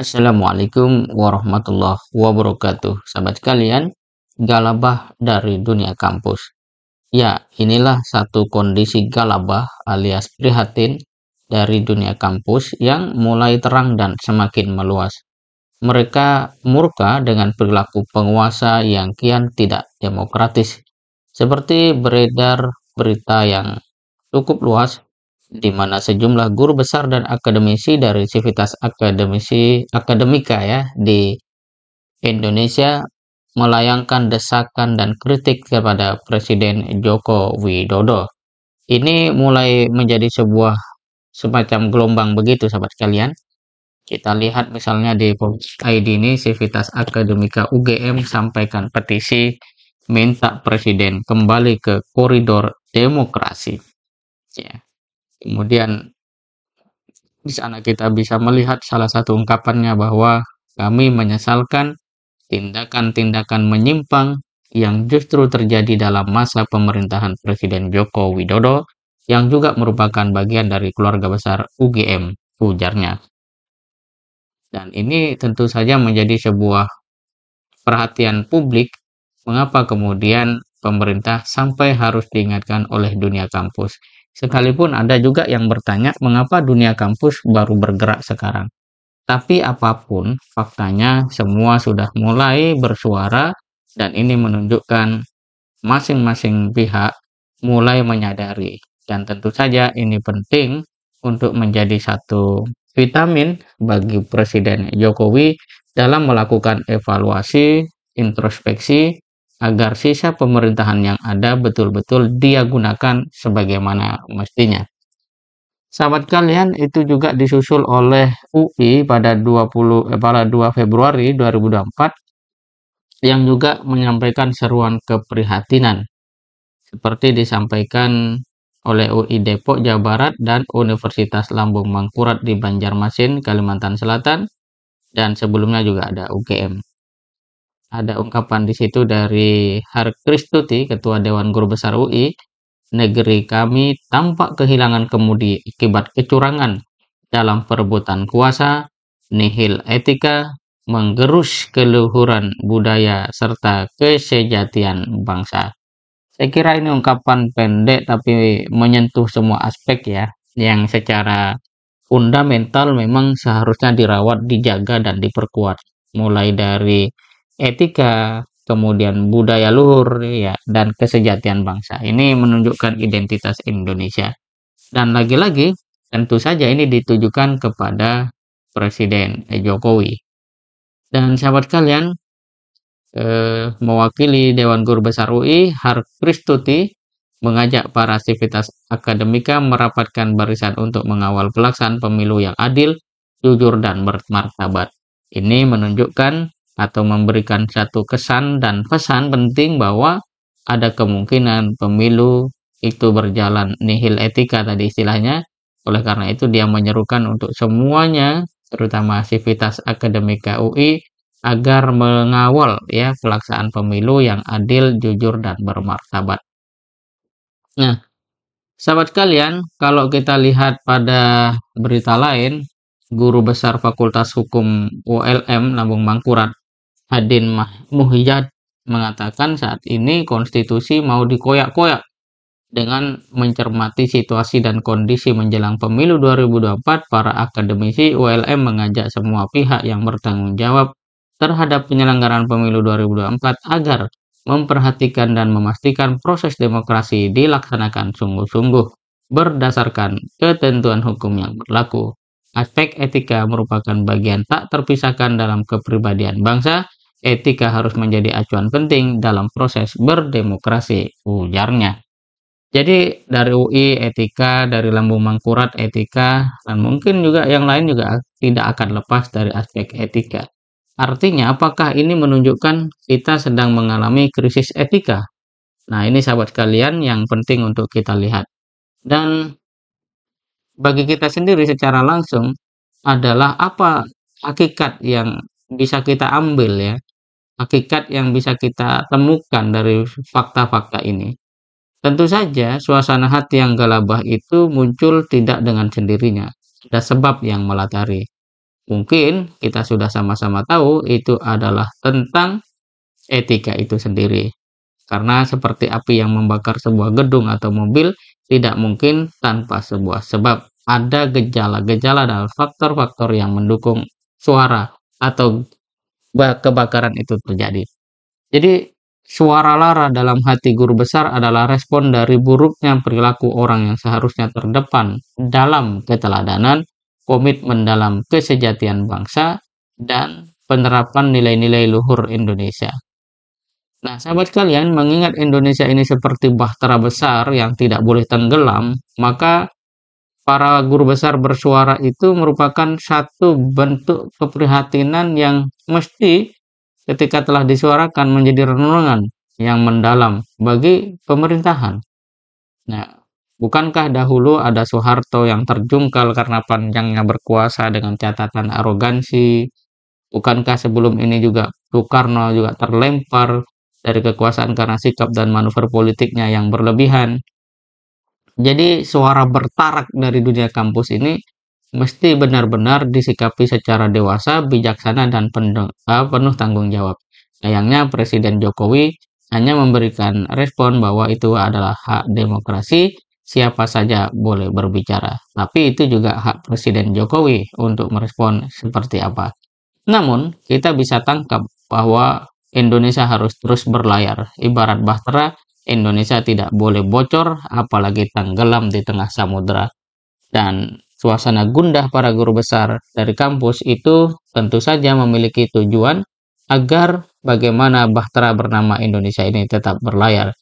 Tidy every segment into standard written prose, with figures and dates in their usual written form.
Assalamualaikum warahmatullahi wabarakatuh. Sahabat sekalian, galabah dari dunia kampus. Ya, inilah satu kondisi galabah alias prihatin dari dunia kampus yang mulai terang dan semakin meluas. Mereka murka dengan perilaku penguasa yang kian tidak demokratis. Seperti beredar berita yang cukup luas di mana sejumlah guru besar dan akademisi dari Sivitas Akademika ya di Indonesia melayangkan desakan dan kritik kepada Presiden Joko Widodo. Ini mulai menjadi sebuah semacam gelombang begitu sahabat sekalian. Kita lihat misalnya di ID ini Sivitas Akademika UGM sampaikan petisi minta presiden kembali ke koridor demokrasi. Ya. Kemudian di sana kita bisa melihat salah satu ungkapannya bahwa kami menyesalkan tindakan-tindakan menyimpang yang justru terjadi dalam masa pemerintahan Presiden Joko Widodo yang juga merupakan bagian dari keluarga besar UGM, ujarnya. Dan ini tentu saja menjadi sebuah perhatian publik mengapa kemudian pemerintah sampai harus diingatkan oleh dunia kampus. Sekalipun ada juga yang bertanya mengapa dunia kampus baru bergerak sekarang. Tapi apapun faktanya semua sudah mulai bersuara dan ini menunjukkan masing-masing pihak mulai menyadari. Dan tentu saja ini penting untuk menjadi satu vitamin bagi Presiden Jokowi dalam melakukan evaluasi, introspeksi, agar sisa pemerintahan yang ada betul-betul dia gunakan sebagaimana mestinya. Sahabat kalian, itu juga disusul oleh UI pada 2 Februari 2024 yang juga menyampaikan seruan keprihatinan seperti disampaikan oleh UI Depok, Jawa Barat dan Universitas Lambung Mangkurat di Banjarmasin, Kalimantan Selatan, dan sebelumnya juga ada UGM. Ada ungkapan di situ dari Harkristuti, Ketua Dewan Guru Besar UI, negeri kami tampak kehilangan kemudi akibat kecurangan dalam perebutan kuasa, nihil etika, menggerus keluhuran budaya serta kesejatian bangsa. Saya kira ini ungkapan pendek tapi menyentuh semua aspek ya, yang secara fundamental memang seharusnya dirawat, dijaga dan diperkuat. Mulai dari etika, kemudian budaya luhur ya dan kesejatian bangsa. Ini menunjukkan identitas Indonesia. Dan lagi-lagi tentu saja ini ditujukan kepada Presiden Jokowi. Dan sahabat kalian, mewakili Dewan Guru Besar UI, Harkristuti mengajak para sivitas akademika merapatkan barisan untuk mengawal pelaksanaan pemilu yang adil, jujur, dan bermartabat. Ini menunjukkan atau memberikan satu kesan dan pesan penting bahwa ada kemungkinan pemilu itu berjalan nihil etika tadi istilahnya. Oleh karena itu dia menyerukan untuk semuanya, terutama sivitas akademika UI, agar mengawal ya pelaksanaan pemilu yang adil, jujur, dan bermartabat. Nah, sahabat kalian, kalau kita lihat pada berita lain, Guru Besar Fakultas Hukum ULM Lambung Mangkurat, Hadin Muhyad, mengatakan saat ini konstitusi mau dikoyak-koyak. Dengan mencermati situasi dan kondisi menjelang pemilu 2024, para akademisi ULM mengajak semua pihak yang bertanggung jawab terhadap penyelenggaraan pemilu 2024 agar memperhatikan dan memastikan proses demokrasi dilaksanakan sungguh-sungguh berdasarkan ketentuan hukum yang berlaku. Aspek etika merupakan bagian tak terpisahkan dalam kepribadian bangsa. Etika harus menjadi acuan penting dalam proses berdemokrasi, ujarnya. Jadi dari UI etika, dari Lambung Mangkurat etika, dan mungkin juga yang lain juga tidak akan lepas dari aspek etika. Artinya apakah ini menunjukkan kita sedang mengalami krisis etika? Nah ini sahabat sekalian yang penting untuk kita lihat. Dan bagi kita sendiri secara langsung adalah apa hakikat yang bisa kita ambil ya, hakikat yang bisa kita temukan dari fakta-fakta ini. Tentu saja suasana hati yang galabah itu muncul tidak dengan sendirinya. Ada sebab yang melatari. Mungkin kita sudah sama-sama tahu itu adalah tentang etika itu sendiri. Karena seperti api yang membakar sebuah gedung atau mobil, tidak mungkin tanpa sebuah sebab. Ada gejala-gejala dan faktor-faktor yang mendukung suara atau kebakaran itu terjadi. Jadi, suara lara dalam hati guru besar adalah respon dari buruknya perilaku orang yang seharusnya terdepan dalam keteladanan, komitmen dalam kesejatian bangsa, dan penerapan nilai-nilai luhur Indonesia. Nah, sahabat kalian, mengingat Indonesia ini seperti bahtera besar yang tidak boleh tenggelam, maka para guru besar bersuara itu merupakan satu bentuk keprihatinan yang mesti ketika telah disuarakan menjadi renungan yang mendalam bagi pemerintahan. Nah, bukankah dahulu ada Soeharto yang terjungkal karena panjangnya berkuasa dengan catatan arogansi? Bukankah sebelum ini juga Soekarno juga terlempar dari kekuasaan karena sikap dan manuver politiknya yang berlebihan? Jadi suara bertarak dari dunia kampus ini mesti benar-benar disikapi secara dewasa, bijaksana, dan penuh tanggung jawab. Sayangnya Presiden Jokowi hanya memberikan respon bahwa itu adalah hak demokrasi, siapa saja boleh berbicara. Tapi itu juga hak Presiden Jokowi untuk merespon seperti apa. Namun, kita bisa tangkap bahwa Indonesia harus terus berlayar. Ibarat bahtera, Indonesia tidak boleh bocor, apalagi tenggelam di tengah samudera. Dan suasana gundah para guru besar dari kampus itu tentu saja memiliki tujuan agar bagaimana bahtera bernama Indonesia ini tetap berlayar.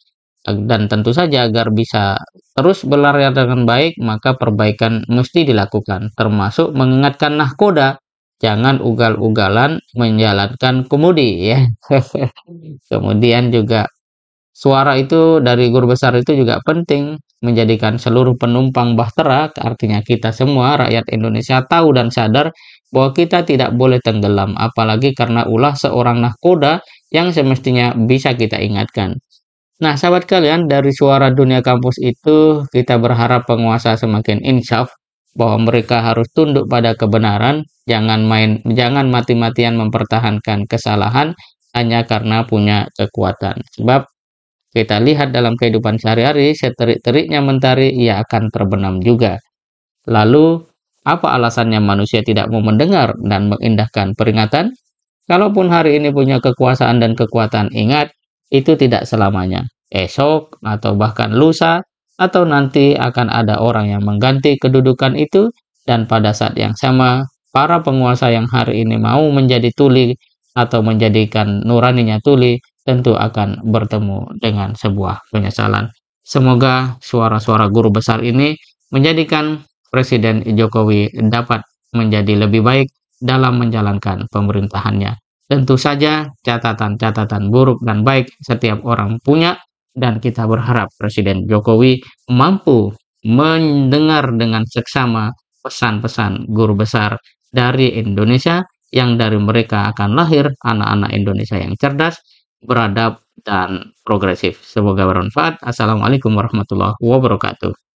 Dan tentu saja agar bisa terus berlayar dengan baik, maka perbaikan mesti dilakukan, termasuk mengingatkan nahkoda, jangan ugal-ugalan menjalankan kemudi ya. Kemudian juga suara itu dari guru besar itu juga penting menjadikan seluruh penumpang bahtera, artinya kita semua rakyat Indonesia tahu dan sadar bahwa kita tidak boleh tenggelam, apalagi karena ulah seorang nahkoda yang semestinya bisa kita ingatkan. Nah, sahabat kalian, dari suara dunia kampus itu kita berharap penguasa semakin insaf bahwa mereka harus tunduk pada kebenaran, jangan mati-matian mempertahankan kesalahan hanya karena punya kekuatan. Sebab kita lihat dalam kehidupan sehari-hari, seterik-teriknya mentari, ia akan terbenam juga. Lalu, apa alasannya manusia tidak mau mendengar dan mengindahkan peringatan? Kalaupun hari ini punya kekuasaan dan kekuatan, ingat, itu tidak selamanya. Esok, atau bahkan lusa, atau nanti akan ada orang yang mengganti kedudukan itu, dan pada saat yang sama, para penguasa yang hari ini mau menjadi tuli, atau menjadikan nuraninya tuli, tentu akan bertemu dengan sebuah penyesalan. Semoga suara-suara guru besar ini menjadikan Presiden Jokowi dapat menjadi lebih baik dalam menjalankan pemerintahannya. Tentu saja catatan-catatan buruk dan baik setiap orang punya, dan kita berharap Presiden Jokowi mampu mendengar dengan seksama pesan-pesan guru besar dari Indonesia, yang dari mereka akan lahir anak-anak Indonesia yang cerdas, beradab, dan progresif. Semoga bermanfaat. Assalamualaikum warahmatullahi wabarakatuh.